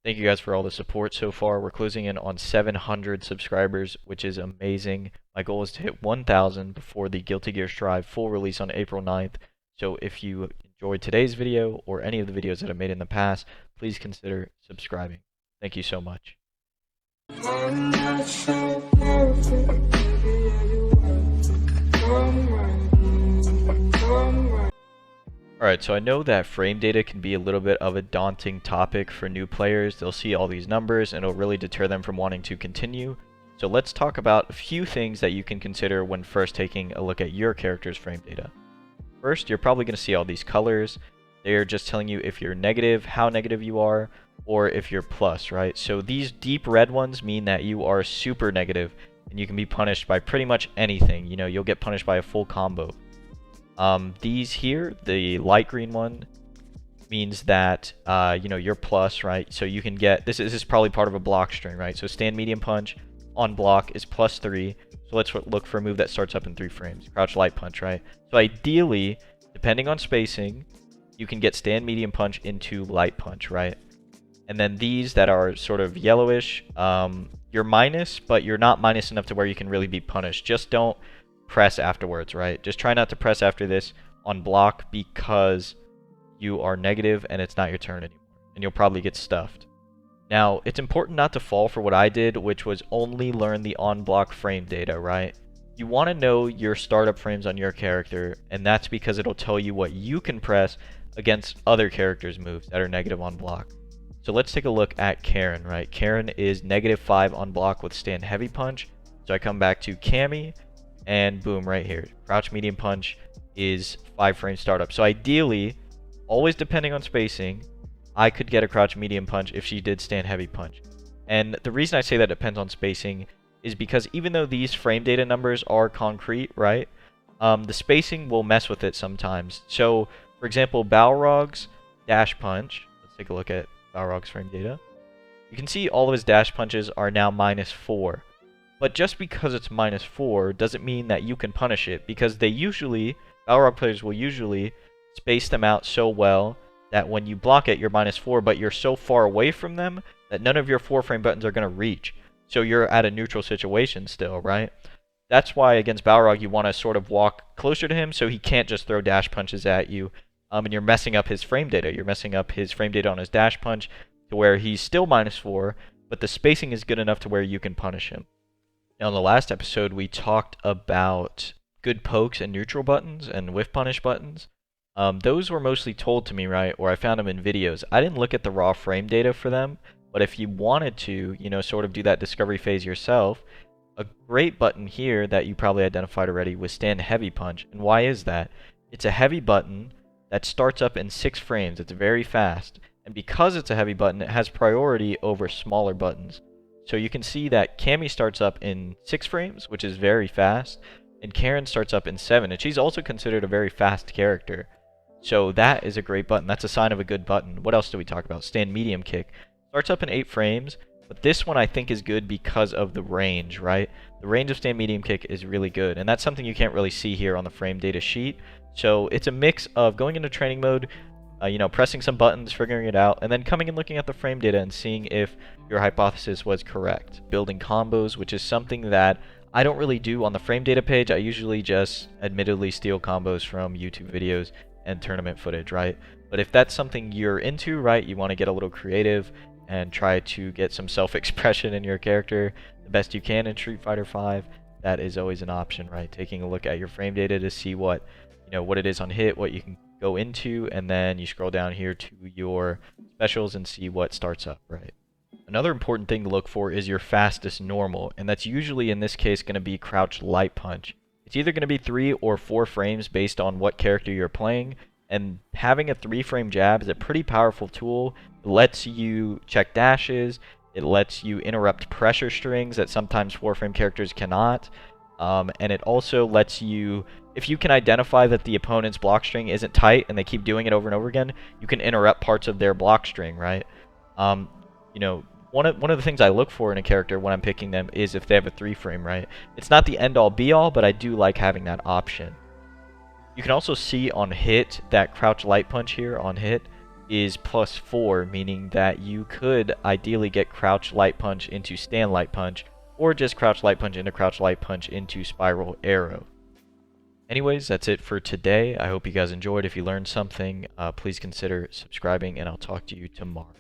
Thank you guys for all the support so far. We're closing in on 700 subscribers, which is amazing. My goal is to hit 1,000 before the Guilty Gear Strive full release on April 9th. So if you enjoyed today's video or any of the videos that I've made in the past, please consider subscribing. Thank you so much. Alright, so I know that frame data can be a little bit of a daunting topic for new players. They'll see all these numbers and it'll really deter them from wanting to continue. So let's talk about a few things that you can consider when first taking a look at your character's frame data. First, you're probably going to see all these colors. They're just telling you if you're negative, how negative you are, or if you're plus, right? So these deep red ones mean that you are super negative and you can be punished by pretty much anything. You know, you'll get punished by a full combo. These here, the light green one, means that you know, you're plus, right? So you can get this is probably part of a block string, right? So stand medium punch on block is +3. So let's look for a move that starts up in 3 frames. Crouch light punch, right? So ideally, depending on spacing, you can get stand medium punch into light punch, right? And then these that are sort of yellowish, you're minus, but you're not minus enough to where you can really be punished. Just don't press afterwards, right? Just try not to press after this on block because you are negative and it's not your turn anymore, and you'll probably get stuffed. Now, it's important not to fall for what I did, which was only learn the on-block frame data, right? You want to know your startup frames on your character, and that's because it'll tell you what you can press against other characters' moves that are negative on block. So let's take a look at Karen, right? Karen is -5 on block with stand heavy punch. So I come back to Cammy, and boom, right here. Crouch medium punch is 5 frame startup. So ideally, always depending on spacing, I could get a crouch medium punch if she did stand heavy punch. And the reason I say that depends on spacing is because even though these frame data numbers are concrete, right? The spacing will mess with it sometimes. So, for example, Balrog's dash punch. Let's take a look at Balrog's frame data. You can see all of his dash punches are now -4. But just because it's -4 doesn't mean that you can punish it, because they usually, Balrog players will usually space them out so well that when you block it, you're -4, but you're so far away from them that none of your 4-frame buttons are going to reach. So you're at a neutral situation still, right? That's why against Balrog you want to sort of walk closer to him so he can't just throw dash punches at you. And you're messing up his frame data. You're messing up his frame data on his dash punch to where he's still -4, but the spacing is good enough to where you can punish him. Now, in the last episode, we talked about good pokes and neutral buttons and whiff punish buttons. Those were mostly told to me, right, or I found them in videos. I didn't look at the raw frame data for them, but if you wanted to, you know, sort of do that discovery phase yourself, a great button here that you probably identified already was stand heavy punch. And why is that? It's a heavy button that starts up in 6 frames. It's very fast. And because it's a heavy button, it has priority over smaller buttons. So you can see that Cammy starts up in 6 frames, which is very fast, and Karen starts up in 7, and she's also considered a very fast character. So that is a great button. That's a sign of a good button. What else do we talk about? Stand medium kick. Starts up in 8 frames, but this one I think is good because of the range, right? The range of stand medium kick is really good, and that's something you can't really see here on the frame data sheet. So it's a mix of going into training mode, you know, pressing some buttons, figuring it out, and then coming and looking at the frame data and seeing if your hypothesis was correct. Building combos, which is something that I don't really do on the frame data page. I usually just admittedly steal combos from YouTube videos and tournament footage, right? But if that's something you're into, right, you want to get a little creative and try to get some self-expression in your character the best you can in Street Fighter V, that is always an option, right? Taking a look at your frame data to see what, you know, what it is on hit, what you can go into, and then you scroll down here to your specials and see what starts up, right? Another important thing to look for is your fastest normal, and that's usually in this case going to be crouch light punch. It's either going to be 3 or 4 frames based on what character you're playing, and having a 3-frame jab is a pretty powerful tool. It lets you check dashes, it lets you interrupt pressure strings that sometimes 4-frame characters cannot, and it also lets you, if you can identify that the opponent's block string isn't tight and they keep doing it over and over again, you can interrupt parts of their block string, right? You know, one of the things I look for in a character when I'm picking them is if they have a 3-frame, right? It's not the end-all be-all, but I do like having that option. You can also see on hit that crouch light punch here on hit is +4, meaning that you could ideally get crouch light punch into stand light punch, or just crouch light punch into crouch light punch into spiral arrow. Anyways, that's it for today. I hope you guys enjoyed. If you learned something, please consider subscribing, and I'll talk to you tomorrow.